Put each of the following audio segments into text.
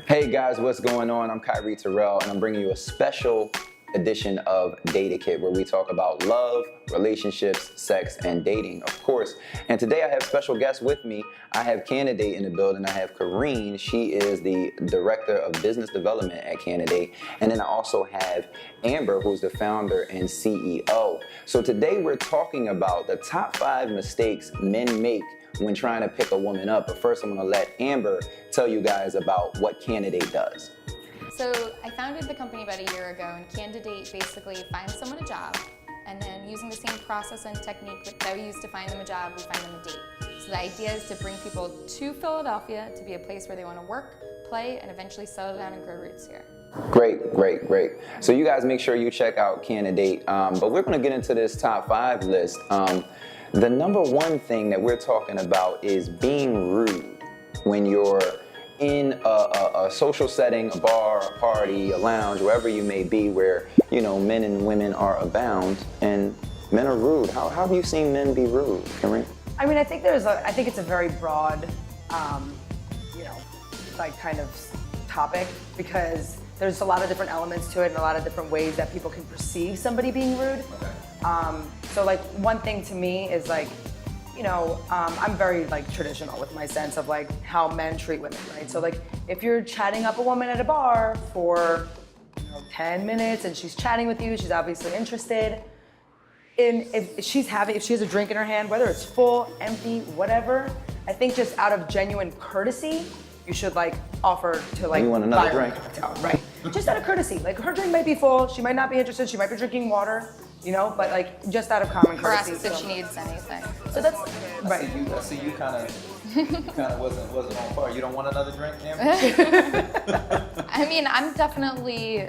Hey guys, what's going on? I'm Kyrie Terrell, and I'm bringing you a special edition of Datequette, where we talk about love, relationships, sex, and dating, of course. And today I have special guests with me. I have Canidate in the building. I have Kareen. She is the Director of Business Development at Canidate. And then I also have Amber, who's the founder and CEO. So today we're talking about the top 5 mistakes men make when trying to pick a woman up. But first I'm gonna let Amber tell you guys about what Canidate does. So I founded the company about a year ago, and Canidate basically finds someone a job, and then using the same process and technique that we use to find them a job, we find them a date. So the idea is to bring people to Philadelphia to be a place where they want to work, play, and eventually settle down and grow roots here. Great, great, great. So you guys make sure you check out Canidate. But we're gonna get into this top 5 list. The number one thing that we're talking about is being rude when you're in a social setting, a bar, a party, a lounge, wherever you may be, where, you know, men and women are abound and men are rude. How have you seen men be rude, Kareen? I mean, I think it's a very broad, kind of topic, because there's a lot of different elements to it and a lot of different ways that people can perceive somebody being rude. Okay. So like one thing to me is like, I'm very like traditional with my sense of like how men treat women, right? So like if you're chatting up a woman at a bar for 10 minutes and she's chatting with you, she's obviously interested. If she has a drink in her hand, whether it's full, empty, whatever, I think just out of genuine courtesy, you should like offer to like you want another drink? Right. Just out of courtesy. Like her drink might be full, she might not be interested, she might be drinking water, but like just out of common courtesy. Or ask if she needs anything. So that's right. I see you kind of wasn't on par. You don't want another drink, Amber? I mean, I'm definitely,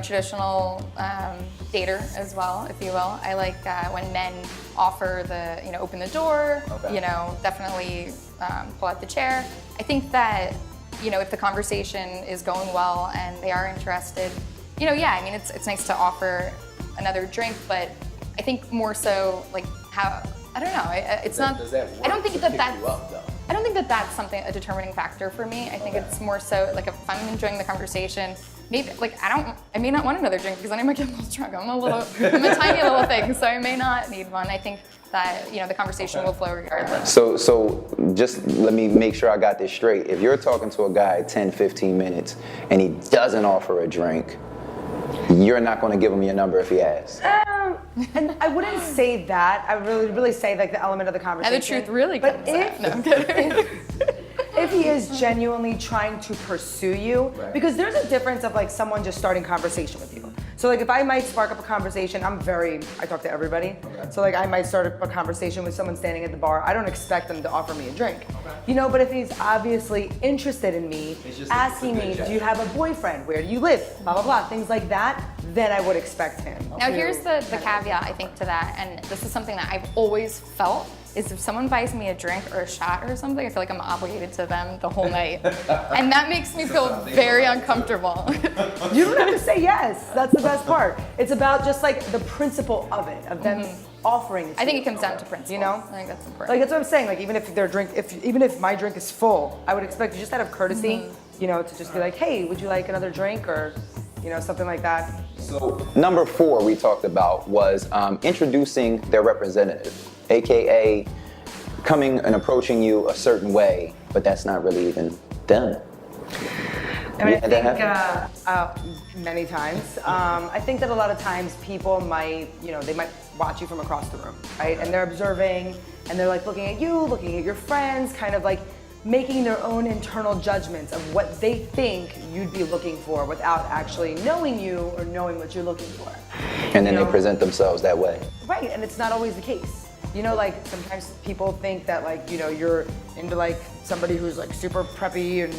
traditional dater as well, if you will. I like when men offer open the door, okay. Definitely pull out the chair. I think that, if the conversation is going well and they are interested, I mean, it's nice to offer another drink, but I think more so like how, I don't know, it's not, I don't think that that's something, a determining factor for me. I think it's more so like if I'm enjoying the conversation, maybe like I may not want another drink because then I might get a little drunk. I'm a tiny little thing, so I may not need one. I think that, the conversation will flow regardless. So just let me make sure I got this straight. If you're talking to a guy 10, 15 minutes and he doesn't offer a drink, you're not going to give him your number if he asks. And I wouldn't say that. I really say like the element of the conversation. And the truth really comes out. No, I'm kidding. If he is genuinely trying to pursue you, because there's a difference of like someone just starting conversation with you. So like if I might spark up a conversation, I talk to everybody. Okay. So like I might start a conversation with someone standing at the bar. I don't expect them to offer me a drink. Okay. But if he's obviously interested in me, asking me, do you have a boyfriend? Where do you live? Blah, blah, blah, things like that, then I would expect him. Now here's the caveat, I think, to that, and this is something that I've always felt, is if someone buys me a drink or a shot or something, I feel like I'm obligated to them the whole night. And that makes me feel very uncomfortable. You don't have to say yes. That's the best part. It's about just like the principle of it, of them offering. I think it comes down to principle. I think that's important. Like that's what I'm saying. Like even if my drink is full, I would expect you just out of courtesy, to just be like, hey, would you like another drink, or something like that. So number 4 we talked about was introducing their representative, AKA coming and approaching you a certain way, but that's not really even them. I mean, I think many times. I think that a lot of times people might, they might watch you from across the room, right? And they're observing, and they're like looking at you, looking at your friends, kind of like making their own internal judgments of what they think you'd be looking for without actually knowing you or knowing what you're looking for. And then they present themselves that way. Right, and it's not always the case. Like sometimes people think that like, you're into like somebody who's like super preppy and,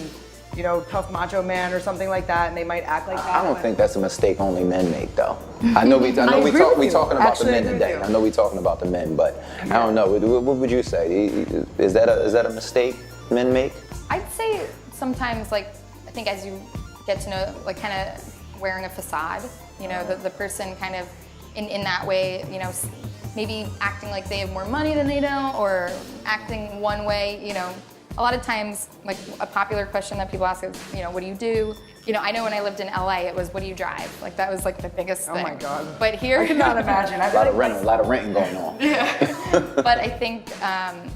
tough macho man or something like that, and they might act like that. I don't think that's a mistake only men make, though. I know we talking about the men today. I know we talking about the men, but I don't know. What would you say? Is that a mistake men make? I'd say sometimes, like, I think as you get to know, like, kind of wearing a facade, the person kind of in that way, maybe acting like they have more money than they know, or acting one way, a lot of times, like a popular question that people ask is, you know, what do you do? You know, I know when I lived in LA, it was, what do you drive? Like that was like the biggest thing. Oh my God. But here, I cannot imagine. A lot of renting going on. but I think,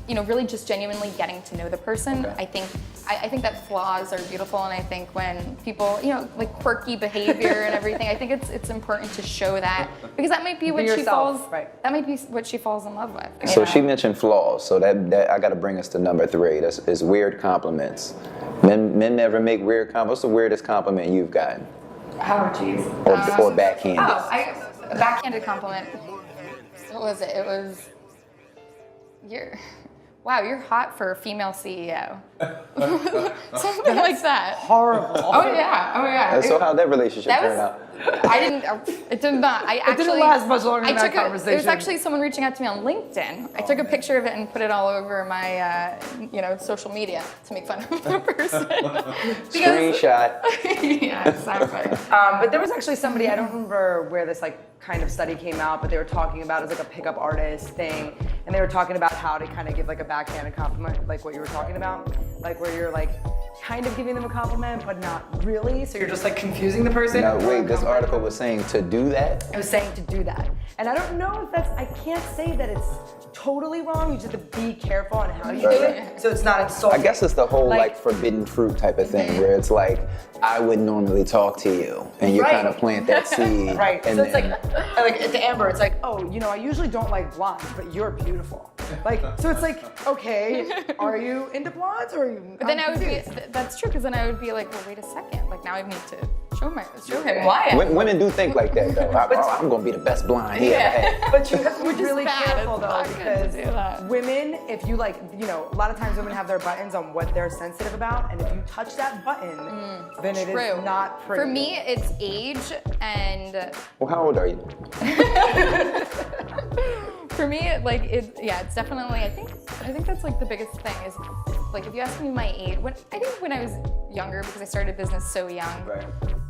you know, really just genuinely getting to know the person. Okay. I think that flaws are beautiful, and I think when people, you know, like quirky behavior and everything, I think it's important to show that, because that might be what she falls. Right. That might be what she falls in love with. So she mentioned flaws. So that I got to bring us to number 3. Is weird compliments. Men never make weird compliments. What's the weirdest compliment you've gotten? Oh, jeez. Or backhanded? A backhanded compliment. What was it? It was, you're hot for a female CEO. Something like that. Horrible. Oh yeah. So how'd that relationship turn out? It did not. It didn't last much longer than that conversation. It was actually someone reaching out to me on LinkedIn. I took a picture of it and put it all over my, social media to make fun of the person. Screenshot. Yeah, exactly. But there was actually somebody, I don't remember where this kind of study came out, but they were talking about it was like a pickup artist thing, and they were talking about how to kind of give like a backhanded compliment, like what you were talking about, like where you're like kind of giving them a compliment, but not really. So you're just like confusing the person. No, wait, this article was saying to do that? It was saying to do that. And I don't know if I can't say that it's totally wrong. You just have to be careful on how you do it, so it's not insulting. I guess it's the whole like forbidden fruit type of thing, where it's like, I would normally talk to you, and you kind of plant that seed. Right. And So it's like to Amber, it's like, oh, I usually don't like blondes, but you're beautiful. Like, so it's like, okay, are you into blondes or are you? But then I would be, that's true, because then I would be like, well, wait a second. Like now I need to show him why. Women do think like that though. I'm gonna be the best blonde he ever had. But you have to be really bad. careful It's though, not good to do because that. women, if you a lot of times women have their buttons on what they're sensitive about, and if you touch that button, then it True. is not pretty. For me, it's age and. Well, how old are you? For me, it's definitely. I think that's like the biggest thing is, like, if you ask me my age, when I was younger, because I started business so young, Right.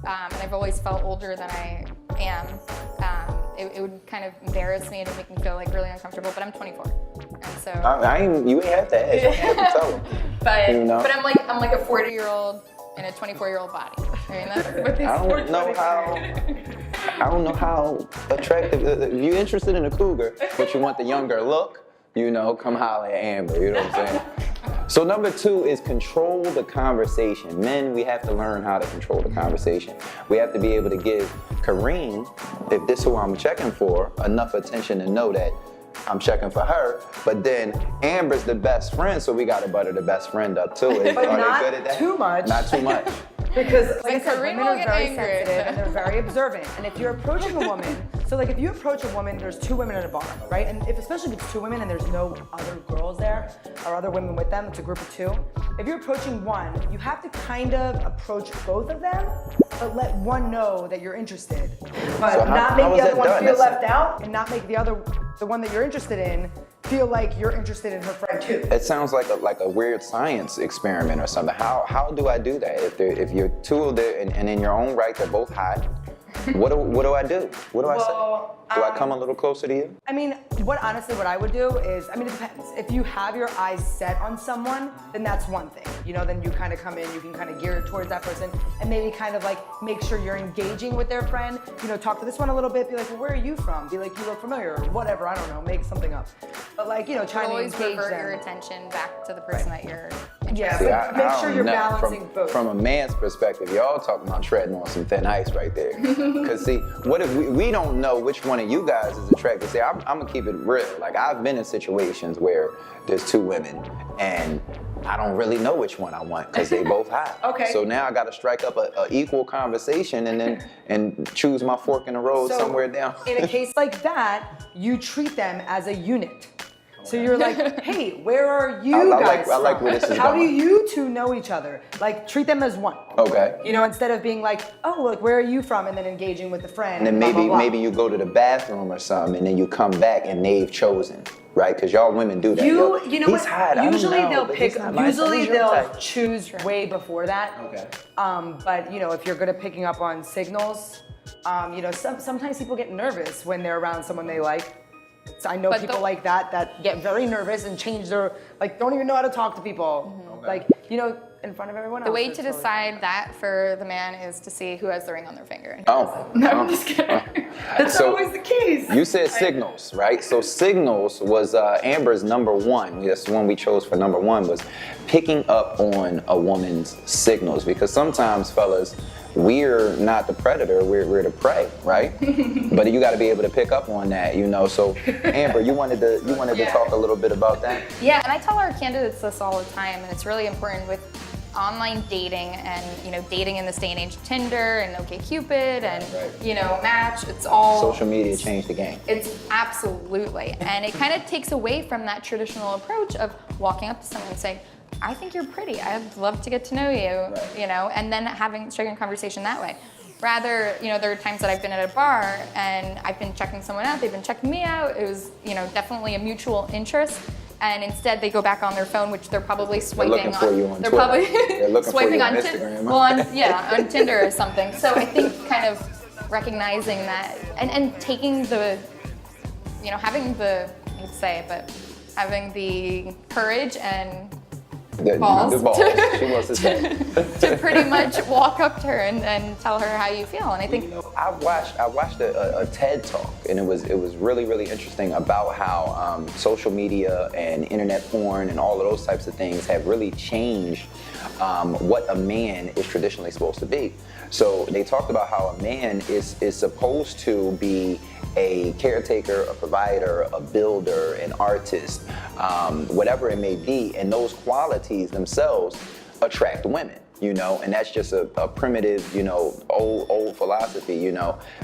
and I've always felt older than I am. It would kind of embarrass me and it would make me feel like really uncomfortable. But I'm 24, and so. You ain't have to ask. You have to tell them. But I'm like a 40-year-old in a 24-year-old body. I mean, that's what they I don't know how attractive. If you're interested in a cougar, but you want the younger look, come holler at Amber. You know what I'm saying? So number 2 is control the conversation. Men, we have to learn how to control the conversation. We have to be able to give Kareem, if this is who I'm checking for, enough attention to know that I'm checking for her. But then Amber's the best friend, so we got to butter the best friend up too. But Are not they good at that? too much. Not too much. Because, like I said, Kareem women will are get very angry. sensitive and they're very observant. And if you're approaching a woman, so like if you approach a woman, there's 2 women at a bar, right? And especially if it's 2 women and there's no other girls there or other women with them, it's a group of 2. If you're approaching one, you have to kind of approach both of them, but let one know that you're interested. But So not make how the is other that one done? feel left out, and not make the one that you're interested in feel like you're interested in her friend too. It sounds like a weird science experiment or something. How do I do that? If you're 2 of them and in your own right, they're both hot. What do I do? What do I say? Do I come a little closer to you? I mean, what I would do is, it depends. If you have your eyes set on someone, then that's one thing. Then you kind of come in, you can kind of gear towards that person and maybe kind of like make sure you're engaging with their friend. Talk to this one a little bit, be like, well, where are you from? Be like, you look familiar, or whatever, I don't know, make something up. But like, trying to always engage revert them. your attention back to the person that you're interested Yeah, in. but make sure don't you're know. balancing both. From a man's perspective, y'all talking about treading on some thin ice right there. Because see, what if we don't know which one of you guys is attracted? See, I'm gonna keep it real. Like, I've been in situations where there's 2 women and I don't really know which one I want because they both hot. Okay. So now I got to strike up a equal conversation and choose my fork in the road So, somewhere down. In a case like that, you treat them as a unit. So you're like, hey, where are you guys I like from? where this is How do going. you 2 know each other? Like, treat them as one. Okay. Instead of being like, oh, look, where are you from? And then engaging with the friend. And then blah, blah, blah. maybe you go to the bathroom or something, and then you come back and they've chosen, right? Because y'all women do that. You know he's what? hot. I don't Usually know, they'll but pick. he's not my Usually type. He's your they'll type. choose way before that. Okay. But if you're good at picking up on signals, sometimes people get nervous when they're around someone they like. So I know But people the- like that get very nervous and change their, don't even know how to talk to people. Like, in front of everyone else. The way it's to totally decide fine. that for the man is to see who has the ring on their finger. Oh. No, I'm just kidding. That's So, always the case. You said signals, right? So signals was Amber's number one. That's the one we chose for number one, was picking up on a woman's signals. Because sometimes, fellas, we're not the predator, we're the prey, right? But you got to be able to pick up on that, So Amber, you wanted to talk a little bit about that? Yeah, and I tell our candidates this all the time, and it's really important with online dating and dating in this day and age, Tinder and OkCupid and Right. Match. It's all Social media changed the game. It's absolutely, and it kind of takes away from that traditional approach of walking up to someone and saying, "I think you're pretty. I'd love to get to know you," and then striking a conversation that way. Rather, there are times that I've been at a bar and I've been checking someone out, they've been checking me out. It was, definitely a mutual interest. And instead they go back on their phone, which they're probably swiping looking for you on they're Twitter. probably They're looking for swiping you on on Instagram. on Tinder or something. So I think kind of recognizing that and taking the, having the, I hate to say it, but having the courage and balls. The balls. She wants to say. to pretty much walk up to her and tell her how you feel. And I think I watched a TED talk, and it was really, really interesting about how social media and internet porn and all of those types of things have really changed what a man is traditionally supposed to be. So they talked about how a man is supposed to be a caretaker, a provider, a builder, an artist, whatever it may be, and those qualities themselves attract women. And that's just a primitive, old philosophy,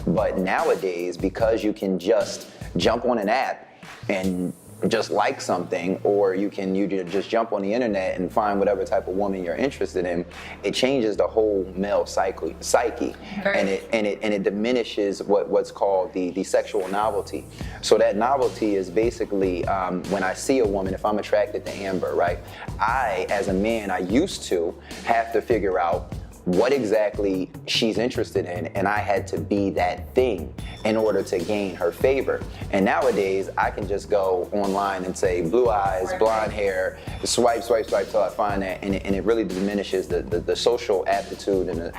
But nowadays, because you can just jump on an app and just like something, or you just jump on the internet and find whatever type of woman you're interested in, it changes the whole male psyche, and it diminishes what's called the sexual novelty. So that novelty is basically when I see a woman, if I'm attracted to Amber, right? I, as a man, I used to have to figure out what exactly she's interested in, and I had to be that thing in order to gain her favor. And nowadays, I can just go online and say blue eyes, blonde hair, swipe till I find that, and it really diminishes the social aptitude and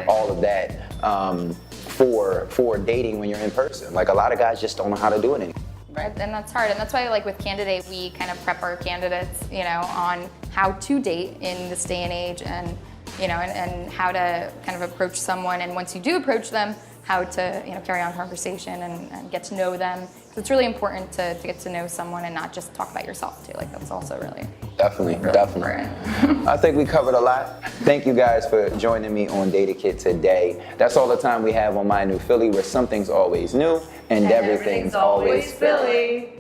all of that for dating when you're in person. Like, a lot of guys just don't know how to do it anymore. Right, and that's hard, and that's why, like with Canidate, we kind of prep our candidates, on how to date in this day and age, and and how to kind of approach someone, and once you do approach them, how to carry on conversation and get to know them. So it's really important to get to know someone and not just talk about yourself too. Like, that's also really definitely. important. I think we covered a lot. Thank you guys for joining me on Datequette today. That's all the time we have on MyNEWPhilly, where something's always new and everything's always Philly.